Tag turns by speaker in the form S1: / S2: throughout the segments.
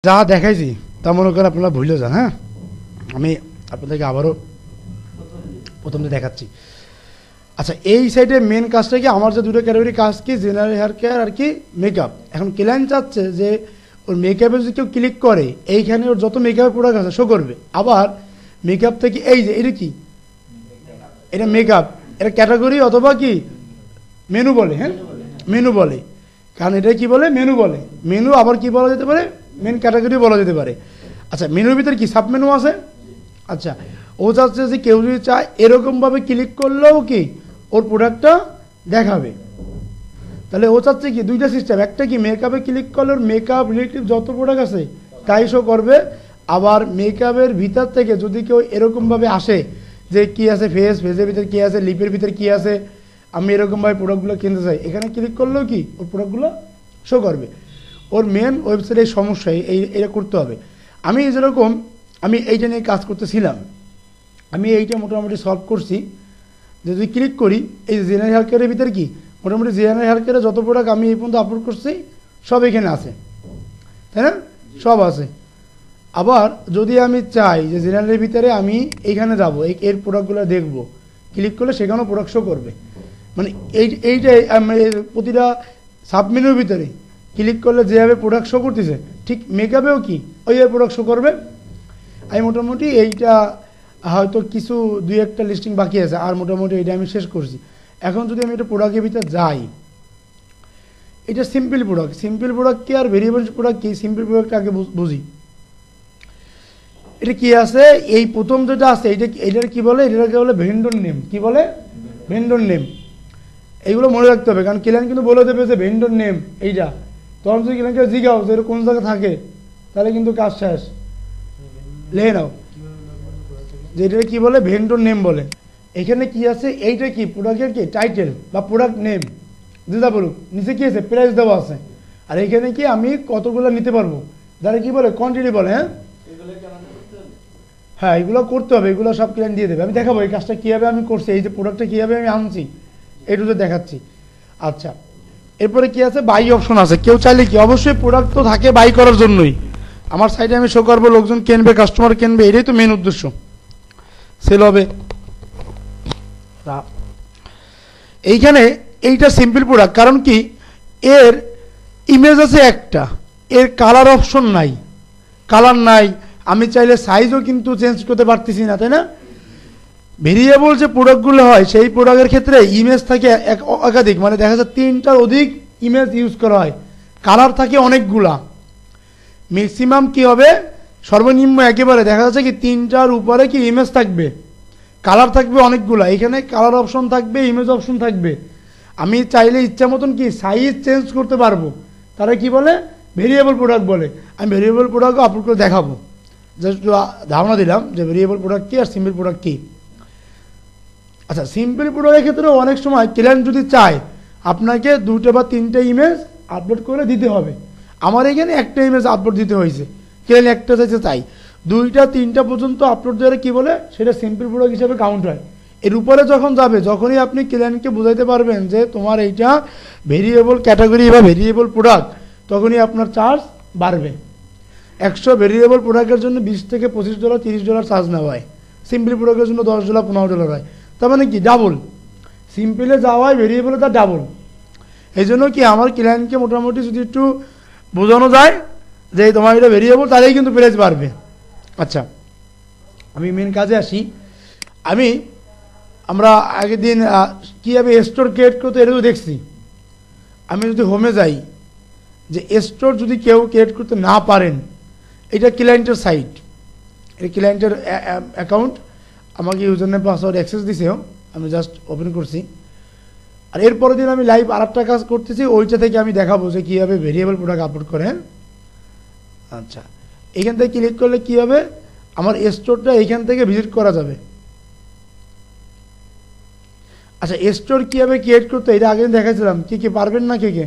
S1: যা দেখাইছি তা মনে করেন আপনারা ভুলে যান। হ্যাঁ, আমি আপনাদেরকে আবারও প্রথম দেখাচ্ছি। আচ্ছা, এই সাইডে মেন কাজটা কি, আমার যে দুটো ক্যাটাগরি কাজ কি, জেনারেল হেয়ার কেয়ার আর কি মেকআপ। এখন ক্লায়েন্ট চাচ্ছে যে ওর মেকআপে যদি কেউ ক্লিক করে এইখানে ওর যত মেকআপের প্রোডাক্ট আছে শো করবে। আবার মেকআপ থেকে এই যে এটা কি, এটা মেকআপ, এটা ক্যাটাগরি অথবা কি মেনু বলে। হ্যাঁ, মেনু বলে, কারণ এটা কি বলে, মেনু বলে। মেনু আবার কি বলা যেতে পারে, মেন ক্যাটাগরি বলা যেতে পারে। আচ্ছা, মেনুর ভিতরে কি সাব মেনু আছে। আচ্ছা, ও চাচ্ছে যে কেউ যদি চায় এরকমভাবে ক্লিক করলেও কি ওর প্রোডাক্টটা দেখাবে। তাহলে ও চাচ্ছে কি দুইটা সিস্টেম, একটা কি মেকআপে ক্লিক করলে ওর মেকআপ রিলেটিভ যত প্রোডাক্ট আছে তাই শো করবে। আবার মেকআপের ভিতর থেকে যদি কেউ এরকমভাবে আসে যে কি আছে ফেসের ভিতরে কি আছে, লিপের ভিতরে কি আছে, আমি এরকমভাবে প্রোডাক্টগুলো কিনতে চাই, এখানে ক্লিক করলেও কি ওর প্রোডাক্টগুলো শো করবে। ওর মেন ওয়েবসাইটের সমস্যা এইটা করতে হবে। আমি যেরকম আমি এইটা নিয়ে কাজ করতেছিলাম, আমি এইটা মোটামুটি সলভ করছি। যদি ক্লিক করি এই জেনারেল হেয়ার কেয়ারের ভিতরে কি মোটামুটি জেনারেল হেয়ার কেয়ারে যত প্রোডাক্ট আমি এই পর্যন্ত আপলোড করছি সব এখানে আছে, তাই না, সব আছে। আবার যদি আমি চাই যে জেনারেলের ভিতরে আমি এইখানে যাব, এর প্রোডাক্টগুলো দেখব, ক্লিক করলে সেখানেও প্রোডাক্ট শো করবে। মানে এইটাই প্রতিটা সাবমেনুর ভিতরে ক্লিক করলে যেভাবে প্রোডাক্ট শো করতেছে ঠিক মেকআপেও কি ওইভাবে প্রোডাক্ট শো করবে। আমি মোটামুটি এইটা হয়তো কিছু দুই একটা লিস্টিং বাকি আছে, আর মোটামুটি এইটা আমি শেষ করছি। এখন যদি আমি এটা প্রোডাক্টের ভিতরে যাই, এটা সিম্পল প্রোডাক্ট। সিম্পল প্রোডাক্ট কি আর ভেরিয়েবল প্রোডাক্ট কি, সিম্পল প্রোডাক্ট আগে বুঝি। এটা কি আছে, এই প্রথম যেটা আছে এটার কি বলে, এটাকে বলে ভেন্ডর নেম। কি বলে, ভেন্ডর নেম। এইগুলো মনে রাখতে হবে, কারণ ক্লায়েন্ট কিন্তু বলে দেবে যে ভেন্ডর নেম এইটা, তখন যদি ক্লায়েন্টকে জিজ্ঞাও যে এটা কোন জায়গায় থাকে তাহলে কিন্তু কাজ শেষ। লেখে নাও যে এটা কি বলে, ভেন্ডর নেম বলে। এখানে কি আছে, এইটা কি প্রোডাক্টের কি টাইটেল বা প্রোডাক্ট নেম যেটা বলুক, নিচে কি আছে প্রাইস দেওয়া আছে। আর এখানে কি আমি কতগুলো নিতে পারবো, যারা কি বলে কোয়ান্টিটি বলে। হ্যাঁ হ্যাঁ, এগুলো করতে হবে, এগুলো সব ক্লায়েন্ট দিয়ে দেবে। আমি দেখাবো এই কাজটা কীভাবে আমি করছি, এই যে প্রোডাক্টটা কীভাবে আমি আনছি এটুকু দেখাচ্ছি। আচ্ছা, এরপরে কি আছে, বাই অপশন আছে। কেউ চাইলে কি অবশ্যই প্রোডাক্ট তো থাকে বাই করার জন্যই, আমার সাইটে আমি শো করবো, লোকজন কিনবে, কাস্টমার কিনবে, এটাই তো মেন উদ্দেশ্য, সেল হবে। এইখানে এইটা সিম্পল প্রোডাক্ট, কারণ কি এর ইমেজ আছে একটা, এর কালার অপশন নাই, কালার নাই, আমি চাইলে সাইজও কিন্তু চেঞ্জ করতে পারতেছি না, তাই না। ভেরিয়েবল যে প্রোডাক্টগুলো হয় সেই প্রোডাক্টের ক্ষেত্রে ইমেজ থাকে একাধিক, মানে দেখা যাচ্ছে 3টার অধিক ইমেজ ইউজ করা হয়, কালার থাকে অনেকগুলা। ম্যাক্সিমাম কি হবে, সর্বনিম্ন একেবারে দেখা যাচ্ছে কি 3টার উপরে কি ইমেজ থাকবে, কালার থাকবে অনেকগুলা। এখানে কালার অপশন থাকবে, ইমেজ অপশন থাকবে। আমি চাইলে ইচ্ছা মতন কি সাইজ চেঞ্জ করতে পারবো, তারা কি বলে ভেরিয়েবল প্রোডাক্ট বলে। আমি ভেরিয়েবল প্রোডাক্টও আপলোড করে দেখাবো, জাস্ট ধারণা দিলাম যে ভেরিয়েবল প্রোডাক্ট কি আর সিম্পল প্রোডাক্ট কি। আচ্ছা, সিম্পল প্রোডাক্টের ক্ষেত্রে অনেক সময় ক্লায়েন্ট যদি চায় আপনাকে 2টা বা 3টা ইমেজ আপলোড করে দিতে হবে। আমার এখানে একটা ইমেজ আপলোড দিতে হয়েছে, ক্লায়েন্ট একটা চাইছে, চাই 2টা 3টা পর্যন্ত আপলোড দেওয়ার কি বলে সেটা সিম্পল প্রোডাক্ট হিসেবে কাউন্ট হয়। এর উপরে যখন যাবে, যখনই আপনি ক্লায়েন্টকে বোঝাইতে পারবেন যে তোমার এইটা ভেরিয়েবল ক্যাটাগরি বা ভেরিয়েবল প্রোডাক্ট, তখনই আপনার চার্জ বাড়বে। 100 ভেরিয়েবল প্রোডাক্টের জন্য $20 থেকে $25 $30 চার্জ নেওয়া হয়, সিম্পল প্রোডাক্টের জন্য $10 $15 হয়। তার মানে কি ডাবল, সিম্পলে যাওয়া হয়, ভেরিয়েবলে তার ডাবল। এই জন্য কি আমার ক্লায়েন্টকে মোটামুটি যদি একটু বোঝানো যায় যে তোমার এটা ভেরিয়েবল, তাহলেই কিন্তু প্রাইস বাড়বে। আচ্ছা, আমি মেন কাজে আসি। আমরা আগের দিন কীভাবে স্টোর ক্রিয়েট করতে এটা তো দেখছি। আমি যদি হোমে যাই, যে স্টোর যদি কেউ ক্রিয়েট করতে না পারেন, এটা ক্লায়েন্টের সাইট, এটা ক্লায়েন্টের অ্যাকাউন্ট, আমাকে ইউজার নেম পাসওয়ার্ড অ্যাক্সেস দিছেও, আমি জাস্ট ওপেন করছি। আর এরপরের দিন আমি লাইভ আর একটা কাজ করতেছি, ওইটা থেকে আমি দেখাবো যে কীভাবে ভেরিয়েবল প্রোডাক্ট আপলোড করেন। আচ্ছা, এখান থেকে ক্লিক করলে কী হবে, আমার স্টোরটা এইখান থেকে ভিজিট করা যাবে। আচ্ছা, স্টোর কীভাবে ক্রিয়েট করতে এটা আগে দেখাচ্ছিলাম, কে পারবেন না, কে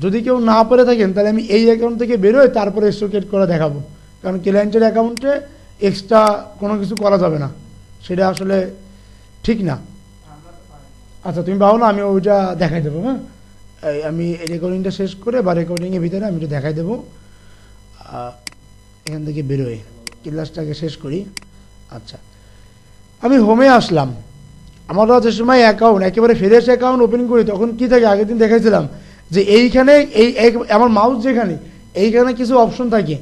S1: যদি কেউ না পারে থাকেন তাহলে আমি এই অ্যাকাউন্ট থেকে বেরোয় তারপরে স্টোর ক্রিয়েট করা দেখাবো, কারণ ক্লায়েন্টের অ্যাকাউন্টে এক্সট্রা কোনো কিছু করা যাবে না, সেটা আসলে ঠিক না। আচ্ছা, তুমি পাও না, আমি ওইটা দেখাই দেবো। হ্যাঁ, আমি রেকর্ডিংটা শেষ করে বা রেকর্ডিংয়ের ভিতরে আমি একটু দেখাই দেবো। এখান থেকে বেরোয় ক্লাসটাকে শেষ করি। আচ্ছা, আমি হোমে আসলাম। আমরা যে সময় অ্যাকাউন্ট একেবারে ফ্রেশ অ্যাকাউন্ট ওপেন করি তখন কি থাকে, আগের দিন দেখাইছিলাম যে এইখানে আমার মাউস যেখানে এইখানে কিছু অপশন থাকে,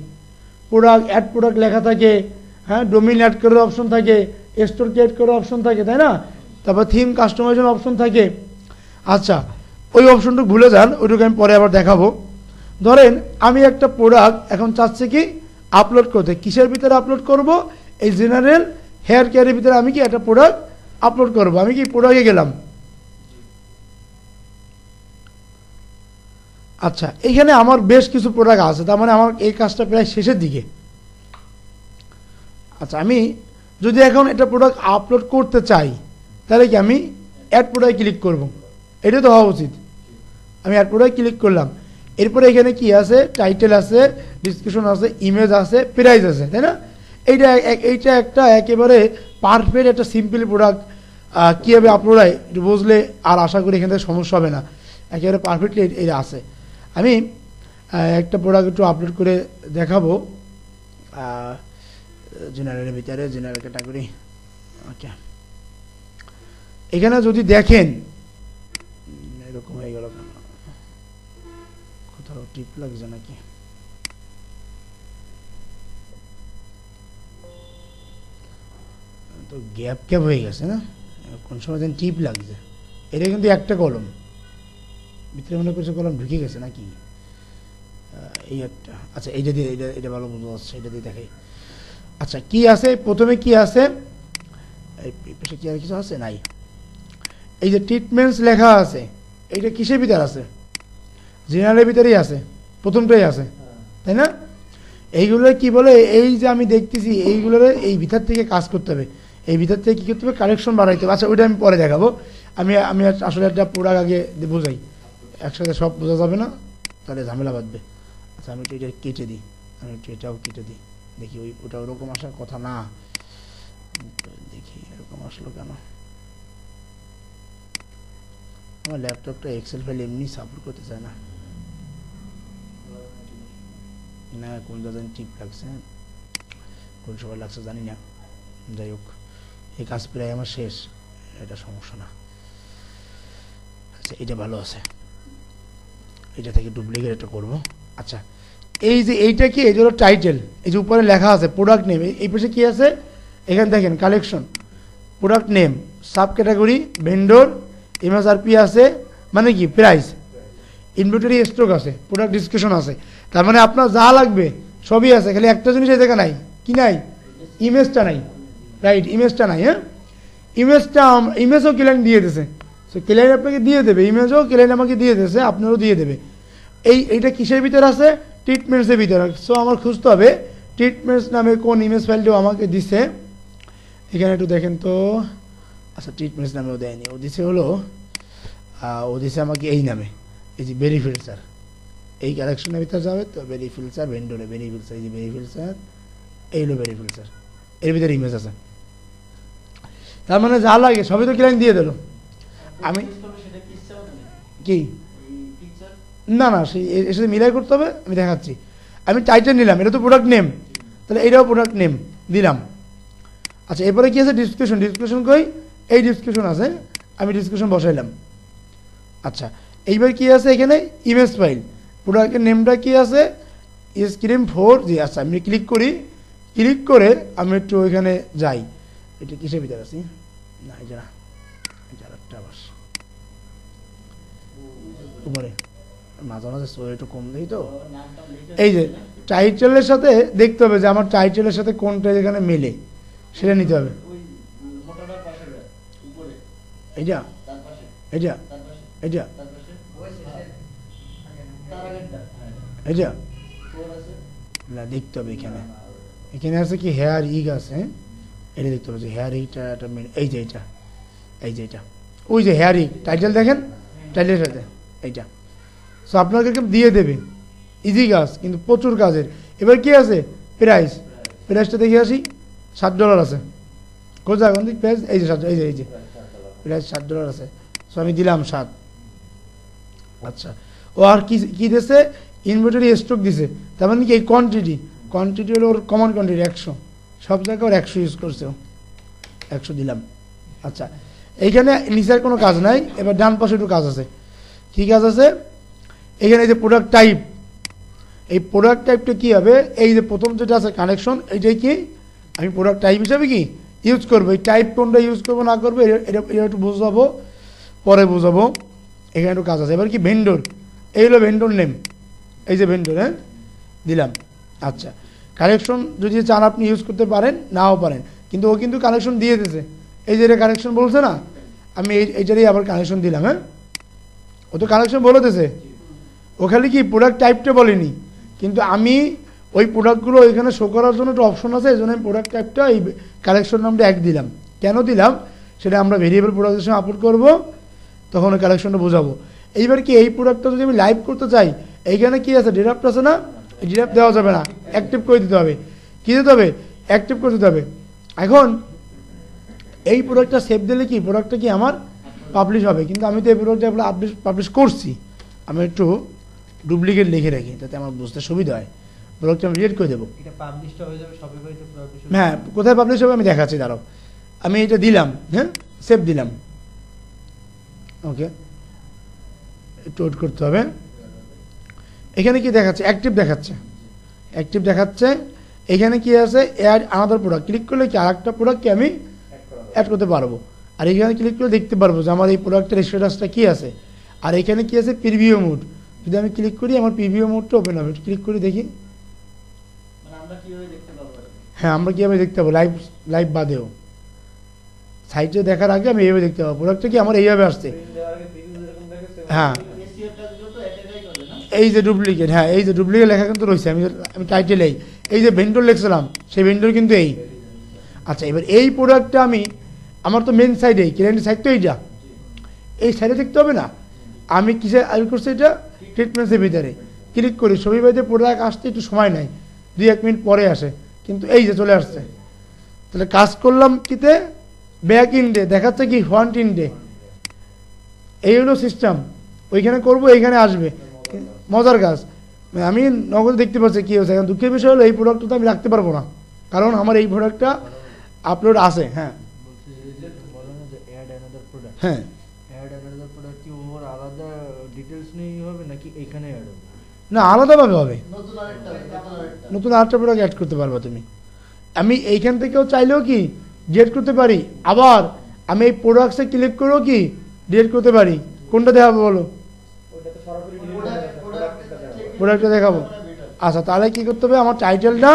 S1: প্রোডাক্ট অ্যাড প্রোডাক্ট লেখা থাকে, হ্যাঁ, ডোমিন অ্যাড করার অপশন থাকে, স্টোর ক্রিয়েট করার অপশন থাকে, তাই না? তারপর থিম কাস্টমাইজেশন অপশন থাকে। আচ্ছা, ওই অপশনটুকু ভুলে যান, ওইটুকু আমি পরে আবার দেখাবো। ধরেন আমি একটা প্রোডাক্ট এখন চাচ্ছি কি আপলোড করতে, কিসের ভিতরে আপলোড করব? এই জেনারেল হেয়ার কেয়ারের ভিতরে আমি কি একটা প্রোডাক্ট আপলোড করব। আমি কি প্রোডাক্টে গেলাম। আচ্ছা, এইখানে আমার বেশ কিছু প্রোডাক্ট আছে, তার মানে আমার এই কাজটা প্রায় শেষের দিকে। আচ্ছা, আমি যদি এখন একটা প্রোডাক্ট আপলোড করতে চাই তাহলে কি আমি অ্যাড প্রোডাক্ট ক্লিক করব, এটা তো হওয়া উচিত। আমি অ্যাড প্রোডাক্ট ক্লিক করলাম, এরপরে এখানে কি আছে, টাইটেল আছে, ডিসক্রিপশন আছে, ইমেজ আছে, প্রাইস আছে, তাই না? এইটা একটা একেবারে পারফেক্ট একটা সিম্পল প্রোডাক্ট কীভাবে আপলোড হয় একটু বুঝলে আর আশা করি এখান থেকে সমস্যা হবে না, একেবারে পারফেক্টলি এটা আছে। আমি একটা প্রোডাক্ট একটু আপলোড করে দেখাবো জেনারেলের ভিতরে, জেনারেল ক্যাটাগরি। ওকে, এখানে যদি দেখেন এরকম হয়ে গেল, কোথাও টিপ লাগছে নাকি? তো গ্যাপ গ্যাপ হয়ে গেছে না, কোন সময় যেন টিপ লাগছে। এটা কিন্তু একটা কলম, ভিতরে মনে করছে কলম ঢুকে গেছে নাকি, এই একটা। আচ্ছা, এইটা দিয়ে এটা ভালো বোঝা যাচ্ছে, এটা দিয়ে দেখাই। আচ্ছা, কি আছে প্রথমে, কি আছে এই পাশে, কি আর কিছু আছে নাই? এই যে ট্রিটমেন্টস লেখা আছে, এইটা কিসের ভিতরে আছে? জেনারেলের ভিতরেই আছে, প্রথমটাই আছে, তাই না? এইগুলো কি বলে, এই যে আমি দেখতেছি এইগুলোর এই ভিতর থেকে কাজ করতে হবে, এই ভিতর থেকে কী করতে হবে, কালেকশন বাড়াইতে হবে। আচ্ছা, ওইটা আমি পরে দেখাবো। আমি আসলে একটা প্রোডাক্ট আগে বোঝাই, একসাথে সব বোঝা যাবে না, তাহলে ঝামেলা বাঁধবে। আচ্ছা, আমি এটা কেটে দিই, আমি এটাও কেটে দিই, দেখি ওটা ওরকম আসার কথা না, দেখি এরকম আসলো কেন। আমার ল্যাপটপটা এক্সেল ফাইল এমনি সাপোর্ট করতে চায় না, না কোন জায়গায় টিপ লাগছে, কোন সময় লাগছে জানি না। যাই হোক, এই কাজ প্রায় আমার শেষ, এটা সমস্যা না। আচ্ছা, এটা ভালো আছে, এটা থেকে ডুপ্লিকেট এটা করবো। আচ্ছা, এই যে এইটা কি, এই যে টাইটেল, এই যে উপরে লেখা আছে প্রোডাক্ট নেম, এই পাশে কি আছে, এখানে দেখেন collection, product name, sub category, vendor, MSRP আছে, মানে কি প্রাইস, ইনভেন্টরি স্টক আছে, প্রোডাক্ট ডিসক্রিপশন আছে। তার মানে আপনার যা লাগবে সবই আছে, খালি একটা জিনিস এই জায়গা নাই, কি নাই, ইমেজটা নাই, রাইট, ইমেজটা নাই। হ্যাঁ, ইমেজও ক্লায়েন্ট দিয়ে দিয়েছে, সো ক্লায়েন্ট আপনাকে দিয়ে দেবে, ইমেজও ক্লায়েন্ট আমাকে দিয়ে দিয়েছে, আপনারও দিয়ে দেবে। এইটা কিসের ভিতরে আছে, ট্রিটমেন্টসের ভিতরে। সো আমার খুঁজতে হবে ট্রিটমেন্টস নামে কোন ইমেজ ফাইলটাও আমাকে দিছে, এখানে একটু দেখেন তো। আচ্ছা, ট্রিটমেন্টস নামে ও দেয়নি, ও দিছে হলো ও দিছে আমাকে এই নামে, এই যে বেরি ফিল্টার, এই কালেকশনের ভিতরে যাবে তো বেরি ফিল্টার, ভেন্ডরে বেরি ফিল্টার, এই যে বেরি ফিল্টার, এই হলো বেরি ফিল্টার, এর ভিতরে ইমেজ আছে। তার মানে যা লাগে সবই তো ক্লায়েন্ট দিয়ে দিল। আমি কি না না সেই এর সাথে মিলাই করতে হবে, আমি দেখাচ্ছি। আমি টাইটেল নিলাম, এটা তো প্রোডাক্ট নেম, তাহলে এইটাও প্রোডাক্ট নেম দিলাম। আচ্ছা, এরপরে কি আছে, ডিসক্রিপশন, ডিসক্রিপশন কই, এই ডিসক্রিপশন আছে, আমি ডিসক্রিপশন বসাইলাম। আচ্ছা, এইবার কি আছে এখানে, ইমেজ ফাইল, প্রোডাক্টের নেমটা কি আছে, স্ক্রিম 4G। আচ্ছা, আমি ক্লিক করি, ক্লিক করে আমি একটু ওইখানে যাই, এটা কিসের ভিতরে আছি, না এটা না, এটা আরেকটা আবার উপরে, মাঝে মাঝে একটু কম দিই তো। এই যে টাইটেলের সাথে দেখতে হবে যে আমার টাইটেলের সাথে কোনটা এখানে মেলে, সেটা নিতে হবে। এইটা এইটা এইটা এইটা না, দেখতে হবে এখানে, এখানে আছে কি হেয়ার ইগ আছে, এটা দেখতে হবে যে হেয়ার ইগটা একটা মেলে, এই যে এইটা, এই যে এটা, ওই যে হেয়ার ইগ টাইটেল দেখেন, টাইটেলের সাথে এইটা। সো আপনাকে দিয়ে দেবে, ইজি কাজ কিন্তু প্রচুর কাজের। এবার কি আছে, প্রাইস, প্রাইসটা দেখে আসি, $7 আছে, কোথায় এখন দিক প্রাইস, এই যে 7, এই যে প্রাইস $7 আছে। সো আমি দিলাম 7, আচ্ছা, ও আর কি কি দিয়েছে, ইনভেন্টরি স্টক দিছে, তার মানে কি এই কোয়ান্টিটি হলো ওর কমন কোয়ান্টিটি 100, সব জায়গায় ওর 100 ইউজ করছে, 100 দিলাম। আচ্ছা, এইখানে নিচের কোনো কাজ নাই, এবার ডান পাশে একটু কাজ আছে। কি কাজ আছে? এখানে এই যে প্রোডাক্ট টাইপ, এই প্রোডাক্ট টাইপটা কি হবে, এই যে প্রথম যেটা আছে কানেকশন, এইটাই কি আমি প্রোডাক্ট টাইপ হিসাবে কি ইউজ করবো। এই টাইপ কোনটা ইউজ করবো না করবো এটা একটু বুঝাবো, পরে বুঝাবো। এখানে একটু কাজ আছে। এবার কি ভেন্ডর, এই হলো ভেন্ডর নেম, এই যে ভেন্ডর, হ্যাঁ দিলাম। আচ্ছা, কানেকশন যদি চান আপনি ইউজ করতে পারেন, নাও পারেন, কিন্তু ও কিন্তু কানেকশন দিয়ে দিয়েছে, এই যে এটা কানেকশন বলছে না, আমি এইটারই আবার কানেকশন দিলাম। হ্যাঁ, ও তো কানেকশন বলে দিয়েছে, ও খালি কি প্রোডাক্ট টাইপটা বলেনি, কিন্তু আমি ওই প্রোডাক্টগুলো ওইখানে শো করার জন্য একটা অপশন আছে, এই জন্য আমি প্রোডাক্ট টাইপটা এই কালেকশন নামটা 1 দিলাম। কেন দিলাম সেটা আমরা ভেরিয়েবল প্রোডাক্টের সময় আপলোড করবো, তখন ওই কালেকশনটা বোঝাবো। এইবার কি এই প্রোডাক্টটা যদি আমি লাইভ করতে চাই, এইখানে কি আছে ডেরাপ্ট আছে না, ডেরাপ্ট দেওয়া যাবে না, অ্যাক্টিভ করে দিতে হবে। কী দিতে হবে? অ্যাক্টিভ করে দিতে হবে। এখন এই প্রোডাক্টটা সেভ দিলে কি প্রোডাক্টটা কি আমার পাবলিশ হবে, কিন্তু আমি তো এই প্রোডাক্টটা পাবলিশ করছি। আমি একটু ডুপ্লিকেট লিখে রাখি যাতে আমার বুঝতে সুবিধা হয়। প্রোডাক্টটা আমি রিড করে দেবো। হ্যাঁ, কোথায় পাবলিশ হবে আমি দেখাচ্ছি, দাঁড়াও। আমি এটা দিলাম, হ্যাঁ সেভ দিলাম, ওকে, একটু ওয়েট করতে হবে। এখানে কি দেখাচ্ছে? অ্যাক্টিভ দেখাচ্ছে, অ্যাক্টিভ দেখাচ্ছে। এখানে কি আছে? অ্যাড আনাদার প্রোডাক্ট, ক্লিক করলে কি আরেকটা প্রোডাক্টকে আমি অ্যাড করতে পারবো। আর এখানে ক্লিক করে দেখতে পারবো যে আমার এই প্রোডাক্টের স্ট্যাটাসটা কি আছে। আর এখানে কি আছে? Preview mode. যদি আমি ক্লিক করি আমার প্রিভিউ মোডটা ওপেন হবে, ক্লিক করি দেখি। হ্যাঁ, আমরা কীভাবে দেখতে পাবো? লাইভ বাদেও সাইটে দেখার আগে আমি এইভাবে দেখতে পাবো প্রোডাক্টটা কি আমার এইভাবে আসছে। হ্যাঁ, এই যে ডুপ্লিকেট, হ্যাঁ এই যে ডুপ্লিকেট লেখা কিন্তু রয়েছে। আমি টাইটেল এই যে ভেন্ডর লিখছিলাম, সেই ভেন্ডর কিন্তু এই। আচ্ছা, এবার এই প্রোডাক্টটা আমি, আমার তো মেন সাইড, এই ক্লায়েন্ট সাইড তো এইটা, এই সাইডে দেখতে হবে না। আমি কিসে আইল করছি? এটা ট্রিটমেন্টসের ভিতরে ক্লিক করি, ছবি বাইতে প্রোডাক্ট আসতে একটু সময় নেয়, 2-1 মিনিট পরে আসে, কিন্তু এই যে চলে আসছে। তাহলে কাজ করলাম কিতে? ব্যাক ইন্ডে দেখাচ্ছে কি ফ্রন্ট ইন্ডে। এই হলো সিস্টেম। ওইখানে করবো, এইখানে আসবে। মজার কাজ, আমি নগদ দেখতে পাচ্ছি কি হয়েছে। এখন দুঃখের বিষয় হলো এই প্রোডাক্টটা তো আমি রাখতে পারবো না, কারণ আমার এই প্রোডাক্টটা আপলোড আছে। হ্যাঁ হ্যাঁ, না আলাদাভাবে হবে, নতুন আরেকটা প্রোডাক্ট অ্যাড করতে পারবা তুমি। আমি এইখান থেকেও চাইলেও কি ডিলিট করতে পারি, আবার আমি এই প্রোডাক্টসে ক্লিক করেও কি ডিলিট করতে পারি। কোনটা দেখাবো বলো? প্রোডাক্টটা দেখাবো। আচ্ছা, তাহলে কি করতে হবে? আমার টাইটেলটা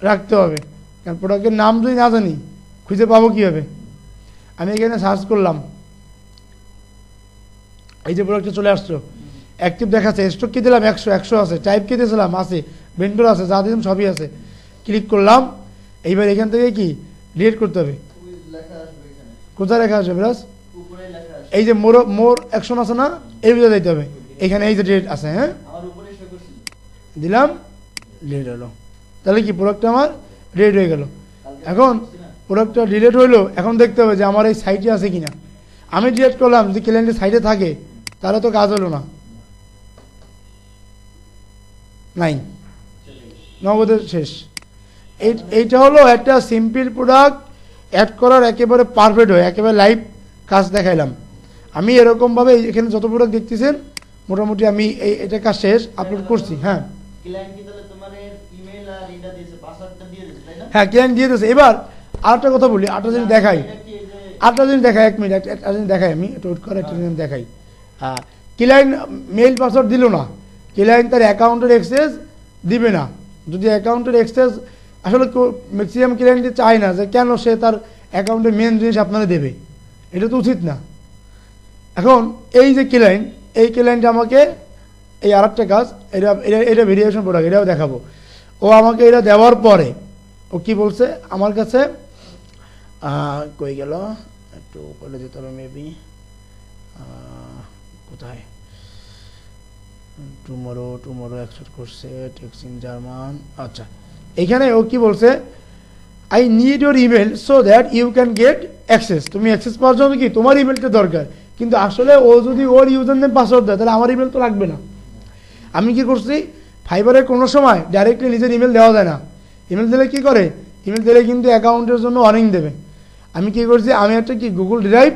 S1: রাখতে হবে, কারণ প্রোডাক্টের নাম যদি না জানি খুঁজে পাবো কীভাবে। আমি এখানে সার্চ করলাম, এই যে প্রোডাক্টটা চলে আসলো, অ্যাক্টিভ দেখাচ্ছে। স্টক কি দিলাম? 100 আছে। টাইপ কি দিয়েছিলাম? আছে। ভেন্ডর আছে, যা দিলাম সবই আছে। ক্লিক করলাম। এইবার এখান থেকে কি ডিলিট করতে হবে। কোথায় লেখা আসবে বিরাজ? এই যে মোর অ্যাকশন আছে না, এই ভিতরে দিতে হবে। এখানে এই যে ডিলিট আছে, হ্যাঁ দিলাম, ডিলিট হলো। তাহলে কি প্রোডাক্টটা আমার ডিলিট হয়ে গেল। এখন প্রোডাক্টটা ডিলিট হইলো, এখন দেখতে হবে যে আমার এই সাইটে আছে কিনা। আমি ডিলিট করলাম, যদি ক্লায়েন্টের সাইটে থাকে তাহলে তো কাজ হলো না, নাই, নগদের শেষ। এইটা হলো একটা সিম্পল প্রোডাক্ট অ্যাড করার একেবারে পারফেক্ট হয়, একেবারে লাইভ কাজ দেখাইলাম। আমি এরকমভাবে এখানে যত প্রোডাক্ট দেখতেছেন মোটামুটি আমি এটা কাজ শেষ আপলোড করছি। হ্যাঁ হ্যাঁ, ক্লায়েন্ট দিয়ে দিয়েছে। এবার আরেকটা কথা বলি, আরেকটা জিনিস দেখাই, 1 মিনিট একটা জিনিস দেখাই। আমি একটু ওয়েট করে একটা জিনিস দেখাই। ক্লায়েন্ট মেইল পাসওয়ার্ড দিল না, ক্লায়েন্ট তার অ্যাকাউন্টের অ্যাক্সেস দিবে না। যদি অ্যাকাউন্টের অ্যাক্সেস আসলে ম্যাক্সিমাম ক্লায়েন্টই চায় না যে কেন সে তার অ্যাকাউন্টের মেন জিনিস আপনারা দেবে, এটা তো উচিত না। এখন এই যে ক্লায়েন্ট, এই ক্লায়েন্ট আমাকে এই আরেকটা কাজ, এটা ভেরিয়েশন প্রোডাক্ট, এটাও দেখাবো। ও আমাকে এটা দেওয়ার পরে ও কি বলছে আমার কাছে, কই গেল, একটু বলে দিতে হবে মেবি, কোথায়, টুমোরো অ্যাকসেপ্ট করছে, টেক্সট ইন জার্মান। আচ্ছা, এখানে ও কি বলছে, I need your email so that you can get access. তুমি অ্যাক্সেস পাওয়ার জন্য কি তোমার ইমেলটা দরকার, কিন্তু আসলে ও যদি ওর ইউজার নেম পাসওয়ার্ড দেয় তাহলে আমার ইমেল তো লাগবে না। আমি কি করছি, ফাইবারে কোনো সময় ডাইরেক্টলি নিজের ইমেল দেওয়া যায় না। ইমেল দিলে কি করে, ইমেল দিলে কিন্তু অ্যাকাউন্টের জন্য ওয়ার্নিং দেবে। আমি কি করছি, আমি একটা কি গুগল ড্রাইভ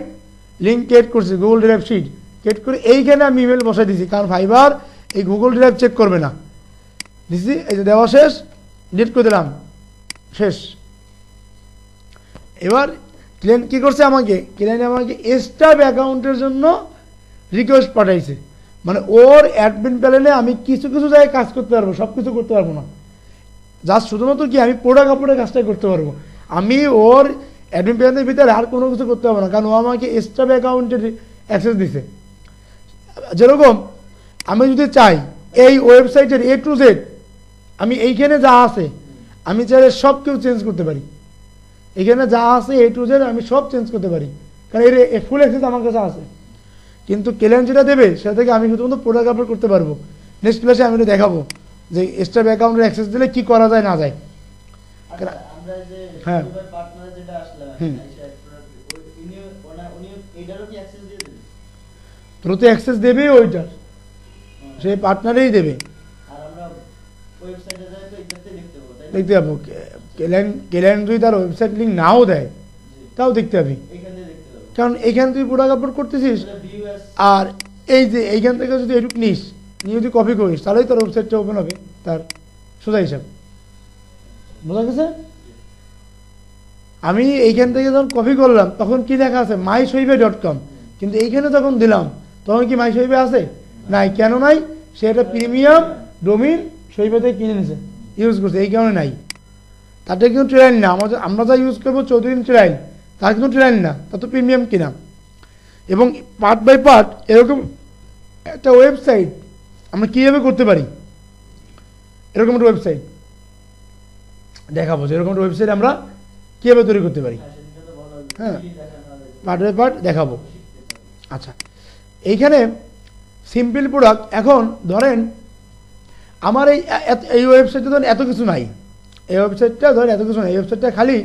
S1: লিঙ্ক ক্রিয়েট করছি, গুগল ড্রাইভ শিট ক্রিয়েট করে এইখানে আমি ইমেল বসাই দিছি, কারণ ফাইবার এই গুগল ড্রাইভ চেক করবে না। দিছি, এই যে দেওয়া শেষ, ডিলিট করে দিলাম, শেষ। এবার ক্লায়েন্ট কি করছে, ক্লায়েন্ট আমাকে স্টাফ অ্যাকাউন্টের জন্য রিকোয়েস্ট পাঠাইছে। মানে ওর অ্যাডমিন প্যানেলে আমি কিছু কিছু জায়গায় কাজ করতে পারবো, সব কিছু করতে পারবো না। জাস্ট শুধুমাত্র কি আমি প্রোডাক্ট কাপড়ের কাজটাই করতে পারবো। আমি ওর অ্যাডমিন প্যানেলের ভিতরে আর কোনো কিছু করতে পারবো না, কারণ ও আমাকে স্টাফ অ্যাকাউন্টের অ্যাক্সেস দিছে। যেরকম আমি যদি চাই এই ওয়েবসাইটের A to Z আমি এইখানে যা আছে আমি চাইলে সব কিছু চেঞ্জ করতে পারি। এখানে যা আছে A to Z আমি সব চেঞ্জ করতে পারি, কারণ এর ফুল অ্যাক্সেস আমার কাছে আছে। কিন্তু ক্লায়েন্ট যেটা দেবে সেটা থেকে আমি শুধুমাত্র প্রোডাক্ট আপলোড করতে পারবো। নেক্সট ক্লাসে আমি দেখাবো যে স্টাফ অ্যাকাউন্টের অ্যাক্সেস দিলে কি করা যায় না যায়। হ্যাঁ, তোর তো অ্যাক্সেস দেবে, ওইটার সেই পার্টনারেই দেবে, দেখতে পাবো। ক্লায়েন্ট যদি তার ওয়েবসাইট লিঙ্ক নাও দেয় তাও দেখতে পাবি, কারণ এইখান তুই প্রোডাক্ট আপলোড করতেছিস। আর এই যে এইখান থেকে যদি এটুক নিস, নিয়ে যদি কপি করিস, তাহলেই তার ওয়েবসাইটটা ওপেন হবে, তার সোজা হিসাব। বোঝা গেছে? আমি এইখান থেকে যখন কপি করলাম তখন কি লেখা আছে, mysoibe.com, কিন্তু এইখানে যখন দিলাম তখন কি mysoibe আছে? নাই। কেন নাই? সে একটা প্রিমিয়াম ডোমিন শৈবে থেকে কিনে নিছে, ইউজ করছে, এই কারণে নাই। তাতে কিন্তু ট্রেলাইন না, আমরা যা ইউজ করবো 14 দিন ট্রেলাইন, তার কিন্তু ট্রেলাইন না, তা তো প্রিমিয়াম কিনা। এবং পার্ট বাই পার্ট এরকম একটা ওয়েবসাইট আমরা কীভাবে করতে পারি, এরকম একটা ওয়েবসাইট দেখাবো, এরকম একটা ওয়েবসাইট আমরা কীভাবে তৈরি করতে পারি। হ্যাঁ, পার্ট বাই পার্ট দেখাবো। আচ্ছা, এইখানে সিম্পল প্রোডাক্ট। এখন ধরেন আমার এই ওয়েবসাইটে ধরেন এত কিছু নাই, এই ওয়েবসাইটটা ধরেন এত কিছু নাই, এই ওয়েবসাইটটা খালি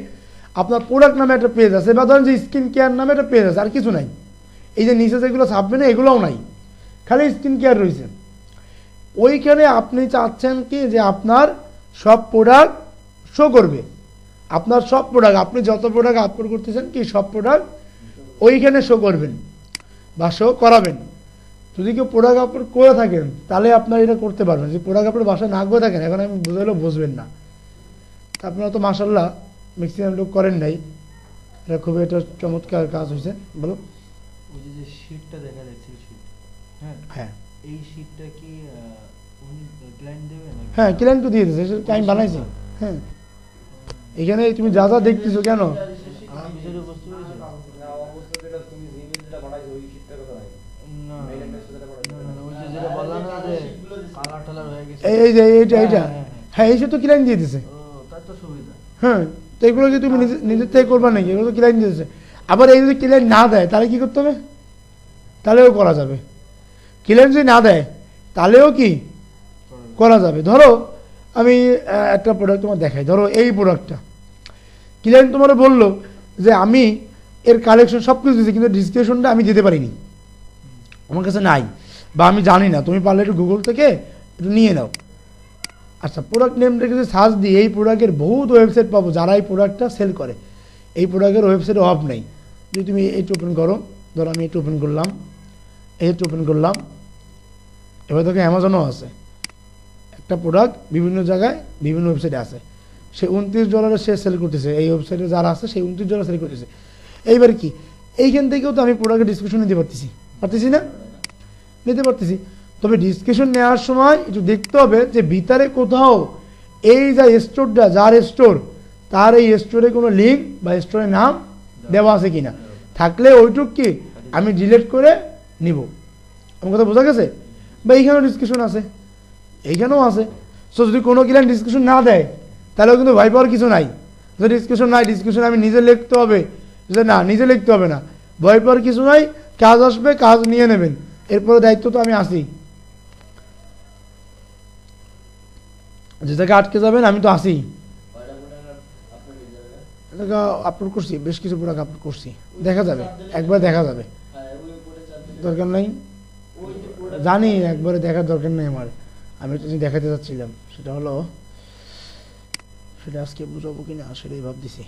S1: আপনার প্রোডাক্ট নামে একটা পেজ আছে, বা ধরেন যে স্কিন কেয়ার নামে একটা পেজ আছে, আর কিছু নাই। এই যে নিচে যেগুলো ছাপবে না এগুলোও নাই, খালি স্কিন কেয়ার রয়েছে। ওইখানে আপনি চাচ্ছেন কি যে আপনার সব প্রোডাক্ট শো করবে, আপনার সব প্রোডাক্ট, আপনি যত প্রোডাক্ট আপলোড করতেছেন কি সব প্রোডাক্ট ওইখানে শো করবেন বা শো করাবেন। যদি কেউ প্রোডাক্ট আপলোড করে থাকেন তাহলে আপনারা এটা করতে পারবেন। যদি প্রোডাক্ট আপলোড বাসায় না করে থাকেন, এখন আমি বুঝাইলেও বুঝবেন না। আপনারা তো মাশাআল্লাহ ম্যাক্সিমাম লোক করেন নাই, এটা খুবই একটা চমৎকার কাজ হয়েছে। বলো,
S2: ওই যে শীটটা দেখা যাচ্ছে, শীট,
S1: হ্যাঁ,
S2: এই শীটটা কি উনি ক্লায়েন্ট দেবে না?
S1: হ্যাঁ, ক্লায়েন্ট তো দিয়ে দিয়েছে, সেটা ক্লায়েন্ট বানাইছে। হ্যাঁ, এখানে তুমি যা যা দেখতেছো কেন,
S2: আমি বিষয়টা বুঝতে পেরেছি।
S1: এই যে এইটা, হ্যাঁ, এই সব তো ক্লায়েন্ট দিয়ে দিছে। হ্যাঁ, তো এগুলো কি তুমি নিজের থেকে করবা নাকি? এগুলো তো ক্লায়েন্ট দিয়েছে। আবার এই যদি ক্লায়েন্ট না দেয় তাহলে কি করতে হবে? তাহলেও করা যাবে। ক্লায়েন্ট যদি না দেয় তাহলেও কি করা যাবে। ধরো আমি একটা প্রোডাক্ট তোমার দেখাই, ধরো এই প্রোডাক্টটা ক্লায়েন্ট তোমার বললো যে আমি এর কালেকশন সব কিছু দিয়েছি, কিন্তু ডিসক্রিপশনটা আমি দিতে পারিনি, আমার কাছে নাই, বা আমি জানি না, তুমি পারলে একটু গুগল থেকে একটু নিয়ে নাও। আচ্ছা, প্রোডাক্ট নেমটা যদি সার্চ দিই এই প্রোডাক্টের বহুত ওয়েবসাইট পাবো যারা এই প্রোডাক্টটা সেল করে। এই প্রোডাক্টের ওয়েবসাইট অভাব নেই। যদি তুমি এইটা ওপেন করো, ধরো আমি এটা ওপেন করলাম, এইটা ওপেন করলাম, এবার দেখো অ্যামাজনও আছে। একটা প্রোডাক্ট বিভিন্ন জায়গায় বিভিন্ন ওয়েবসাইটে আছে, সে $29 সে সেল করতেছে, এই ওয়েবসাইটে যারা আছে সেই $29 সেল করতেছে। এইবার কি এইখান থেকেও তো আমি প্রোডাক্টের ডিসক্রিপশন নিতে পারতেছি না? নিতে পারতেছি। তবে ডিসক্রিপশন নেওয়ার সময় একটু দেখতে হবে যে ভিতরে কোথাও এই যা স্টোরটা, যার স্টোর, তার এই স্টোরে কোনো লিঙ্ক বা স্টোরের নাম দেওয়া আছে কিনা। থাকলে ওইটুক কি আমি ডিলিট করে নিব। আমার কথা বোঝা গেছে? বা এইখানেও ডিসক্রিপশন আছে, এইখানেও আছে। সো যদি কোনো ক্লায়েন্ট ডিসক্রিপশন না দেয় তাহলেও কিন্তু ভয় পাওয়ার কিছু নাই। যদি ডিসক্রিপশন নাই, ডিসক্রিপশন আমি নিজে লিখতে হবে, যে না নিজে লিখতে হবে না, ভয় পাওয়ার কিছু নাই। কাজ আসবে, কাজ নিয়ে নেবেন, এরপরে দায়িত্ব তো আমি আসি। যে জায়গায় আটকে যাবেন আমি তো আসি। আপলোড করছি, বেশ কিছু প্রোডাক্ট আপলোড করছি, দেখা যাবে, একবার দেখা যাবে। দরকার নাই, জানি একবারে দেখার দরকার নেই আমার। আমি একটা জিনিস দেখাতে চাচ্ছিলাম, সেটা হলো, সেটা আজকে বুঝাবো কিনা সেটাই ভাবতেছি।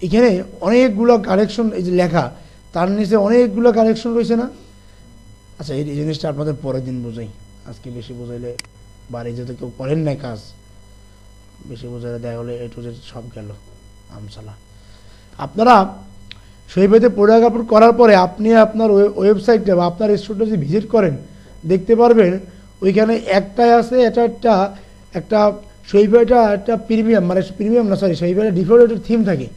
S1: এখানে অনেকগুলো কারেকশন, এই যে লেখা তার নিচে অনেকগুলো কারেকশন রয়েছে না? আচ্ছা, এই জিনিসটা আপনাদের পরের দিন বোঝাই, আজকে বেশি বোঝাইলে বাড়ি যেতে কেউ করেন নাই কাজ, বেশি বোঝাইলে দেখা হলে এটু যে সব গেল আমসালা। আপনারা সেইভাবে প্রোডাক্ট আপলোড করার পরে আপনি আপনার ওয়েবসাইটে বা আপনার স্টোরটা যদি ভিজিট করেন, দেখতে পারবেন ওইখানে একটাই আছে, এটা একটা সেইভাবেটা একটা প্রিমিয়াম, মানে প্রিমিয়াম না সরি, সেইভাবে ডিফল্ট একটা থিম থাকে,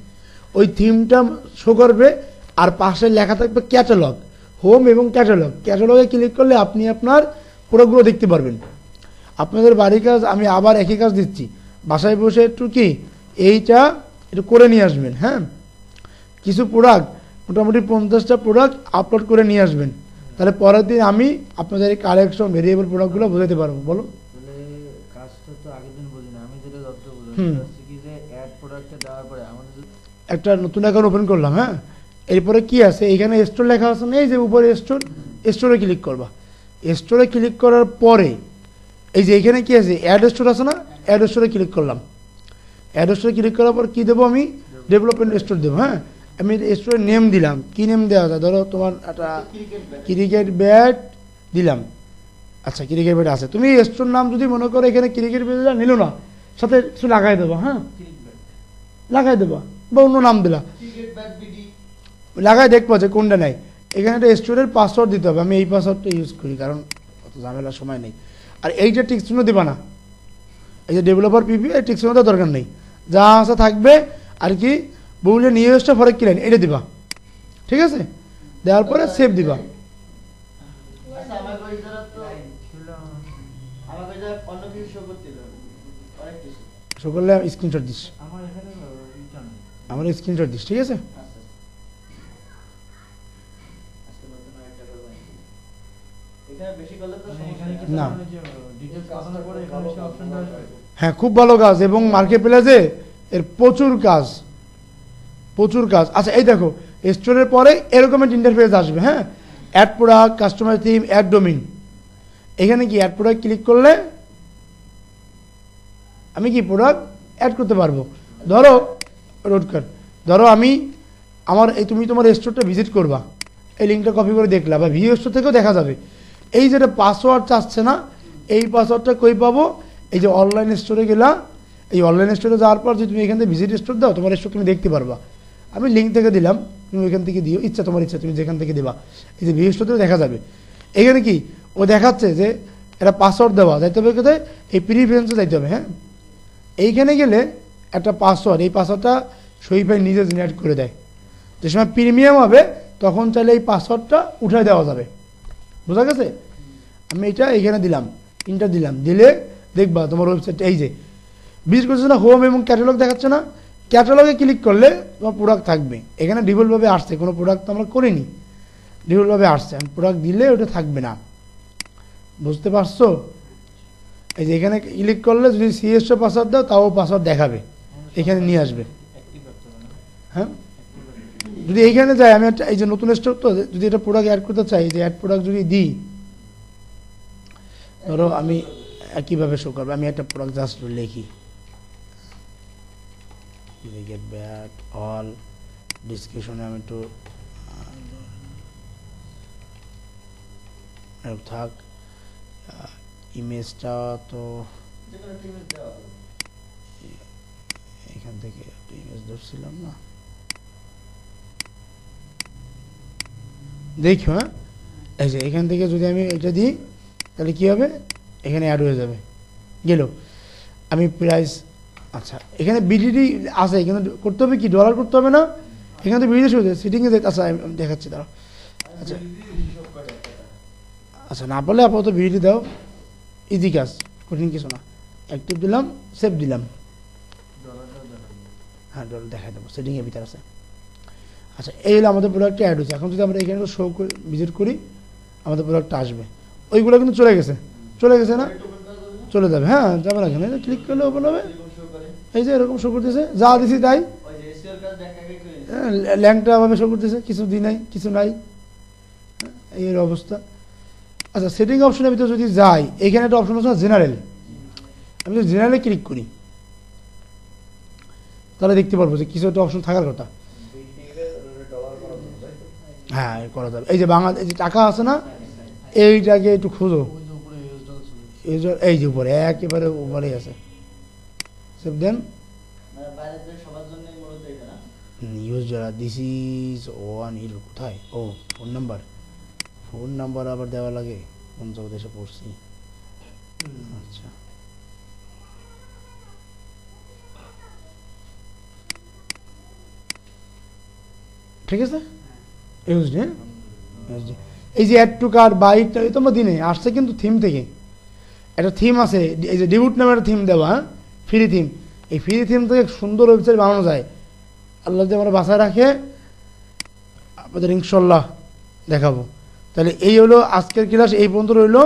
S1: ওই থিমটা শো করবে, আর পাশে লেখা থাকবে ক্যাটালগ, হোম এবং ক্যাটালগ। ক্যাটালগে ক্লিক করলে আপনি আপনার প্রোডাক্টগুলো দেখতে পারবেন। আপনাদের বাড়ির কাজ আমি আবার একই কাজ দিচ্ছি, বাসায় বসে একটু কি এইটা একটু করে নিয়ে আসবেন। হ্যাঁ, কিছু প্রোডাক্ট মোটামুটি 50টা প্রোডাক্ট আপলোড করে নিয়ে আসবেন, তাহলে পরের দিন আমি আপনাদের এই কালেকশন ভেরিয়েবল প্রোডাক্টগুলো বোঝাতে পারবো। বলো।
S2: তাহলে কাজটা তো আগের দিন বুঝি না, আমি যেটা যত বুঝলাম কি যে অ্যাড প্রোডাক্টটা দেওয়ার পরে আমাদের
S1: একটা নতুন অ্যাকাউন্ট ওপেন করলাম। হ্যাঁ, এরপরে কি আছে, এখানে স্টোর লেখা আছে না, এই যে উপরে স্টোর, স্টোরে ক্লিক করবা। স্টোরে ক্লিক করার পরে এই যে এখানে কি আছে, অ্যাড স্টোর আছে না, অ্যাড স্টোরে ক্লিক করলাম। অ্যাড স্টোরে ক্লিক করার পর কি দেবো আমি, ডেভেলপমেন্ট স্টোর দেবো। হ্যাঁ, আমি স্টোরের নেম দিলাম, কি নেম দেওয়া যায়, ধরো তোমার একটা ক্রিকেট ব্যাট দিলাম। আচ্ছা, ক্রিকেট ব্যাট আছে, তুমি স্টোর নাম যদি মনে করো এখানে ক্রিকেট ব্যাট নিল না, সাথে কিছু লাগাই দেবো। হ্যাঁ, লাগাই দেবো বা অন্য নাম দিলা, লাগাই দেখবো যে কোনটা নেই। এখানে একটা স্টোরের পাসওয়ার্ড দিতে হবে, আমি এই পাসওয়ার্ডটা ইউজ করি কারণ অত ঝামেলার সময় নেই। আর এইটা টিকচিহ্ন দেবা না, এই যে ডেভেলপার পিপি, এই টিকচিহ্ন দেওয়ার দরকার নেই, যা আছে থাকবে। আর কি বললে নিউজটা ফরেক কিলেন এটা দিবা, ঠিক আছে, দেওয়ার পরে সেভ দিবা। শো করলে স্ক্রিনশট দিস, আমার স্ক্রিনশট দিস, ঠিক আছে। না, হ্যাঁ, খুব ভালো কাজ, এবং মার্কেট প্লেসে এর প্রচুর কাজ, প্রচুর কাজ। আচ্ছা, এই দেখো স্টোরের পরে এরকম একটা ইন্টারফেস আসবে। হ্যাঁ, add product, customer theme, add domain. এখানে কি অ্যাড প্রোডাক্ট ক্লিক করলে আমি কি প্রোডাক্ট অ্যাড করতে পারবো। ধরো রোডকার, ধরো আমি আমার এই তুমি তোমার স্টোরটা ভিজিট করবা, এই লিঙ্কটা কপি করে দেখলা, বা ভিডিও স্টোর থেকেও দেখা যাবে। এই যেটা পাসওয়ার্ড চাচ্ছে না, এই পাসওয়ার্ডটা কই পাবো, এই যে অনলাইন স্টোরে গেলা, এই অনলাইন স্টোরে যাওয়ার পর যদি তুমি এখান থেকে ভিজিট স্টোর দাও, তোমার স্টোর তুমি দেখতে পারবা। আমি লিঙ্ক থেকে দিলাম, তুমি ওইখান থেকে দিও, ইচ্ছা তোমার ইচ্ছা, তুমি যেখান থেকে দেবা, এই যে ভিডিও স্টোরে দেখা যাবে। এখানে কি ও দেখাচ্ছে যে এটা পাসওয়ার্ড দেওয়া, যাইতে হবে কোথায়, এই প্রিফারেন্সে যাইতে হবে। হ্যাঁ, এইখানে গেলে একটা পাসওয়ার্ড, এই পাসওয়ার্ডটা শরীফাই নিজে জেনারেট করে দেয়। যে সময় প্রিমিয়াম হবে তখন চাইলে এই পাসওয়ার্ডটা উঠাই দেওয়া যাবে। বোঝা গেছে? আমি এটা এইখানে দিলাম, ইন্টার দিলাম, দিলে দেখবা তোমার ওয়েবসাইটটা এই যে বিশেষ করছে না, হোম এবং ক্যাটালগ দেখাচ্ছে না, ক্যাটালগে ক্লিক করলে তোমার প্রোডাক্ট থাকবে। এখানে ডিফল্টভাবে আসছে, কোনো প্রোডাক্ট তো আমরা করিনি, ডিফল্টভাবে আসছে। আমি প্রোডাক্ট দিলে ওটা থাকবে না, বুঝতে পারছো? এই যে এখানে ক্লিক করলে যদি সিএসও পাসওয়ার্ড দাও তাও পাসওয়ার্ড দেখাবে, এখানে নিয়ে আসবে। হ্যাঁ, যদি এইখানে যাই, আমি একটা এই যে নতুন স্টোর তো, যদি এটা প্রোডাক্ট অ্যাড করতে চাই, যে অ্যাড প্রোডাক্ট যদি দিই, ধরো আমি কীভাবে শো করবো, আমি একটা প্রোডাক্ট জাস্ট লিখি, গেট ব্যাক অল, ডিসক্রিপশনে আমি একটু থাক, ইমেজটা তো এখান থেকে একটা ইমেজ ধরছিলাম না, দেখো। হ্যাঁ, এই যে এখান থেকে যদি আমি এটা দিই তাহলে কী হবে, এখানে অ্যাড হয়ে যাবে, গেল। আমি প্রাইস, আচ্ছা এখানে বিডিডি আছে, এখানে করতে হবে কি, ডলার করতে হবে না, এখানে তো বিডিডি শুরু সিটিংয়ে, আচ্ছা আমি দেখাচ্ছি দাঁড়াও। আচ্ছা আচ্ছা, না পারলে আপাতত বিডিডি দাও, ইজি কাজ, কঠিন কিছু না। অ্যাক্টিভ দিলাম, সেভ দিলাম, হ্যাঁ ডলার দেখাই দেবো, সেটিংয়ের ভিতরে আছে। আচ্ছা, এই হলো আমাদের প্রোডাক্টটা অ্যাড হয়েছে। এখন যদি আমরা এখানে শো করে ভিজিট করি, আমাদের প্রোডাক্টটা আসবে। ওইগুলো কিন্তু চলে গেছে, চলে গেছে না, চলে যাবে। হ্যাঁ, যাবে না, এখানে ক্লিক করলে ওপেন হবে, এই যে এরকম শো করতেছে, যা দিছি তাই। ল্যাংটা ভাবে শো করতেছে, কিছু দিই নাই, কিছু নাই, এই হলো অবস্থা। আচ্ছা, সেটিং অপশনের ভিতরে যদি যাই, এখানে একটা অপশন আছে জেনারেল। আমি যদি জেনারেলে ক্লিক করি তাহলে দেখতে পারবো যে কিছু একটা অপশন থাকার কথা। হ্যাঁ, করা যাবে। এই যে এই যে টাকা আছে না, এইটাকে একটু খুঁজো, এই যে উপরে একেবারে উপরেই আছে। সেভ দেন ইউজ যারা, দিস ইজ ওয়ান হিরো। কোথায়? ও, ফোন নাম্বার। ফোন নাম্বার আবার দেওয়া লাগে, কোন জায়গায় এসে পড়ছি। আচ্ছা, ঠিক আছে, ইউজ। হ্যাঁ, এই যে অ্যাড টু কার্ট বা এই তোমরা দিনে আসছে কিন্তু থিম থেকে একটা থিম আছে, এই যে ডিউট নামে একটা থিম দেওয়া, ফ্রি থিম। এই ফ্রি থিম থেকে সুন্দর ওয়েবসাইট বানানো যায়। আল্লাহ যদি আমরা বাসায় রাখে আপনাদের ইনশাল্লাহ দেখাবো। তাহলে এই হলো আজকের ক্লাস, এই পর্যন্ত রইল।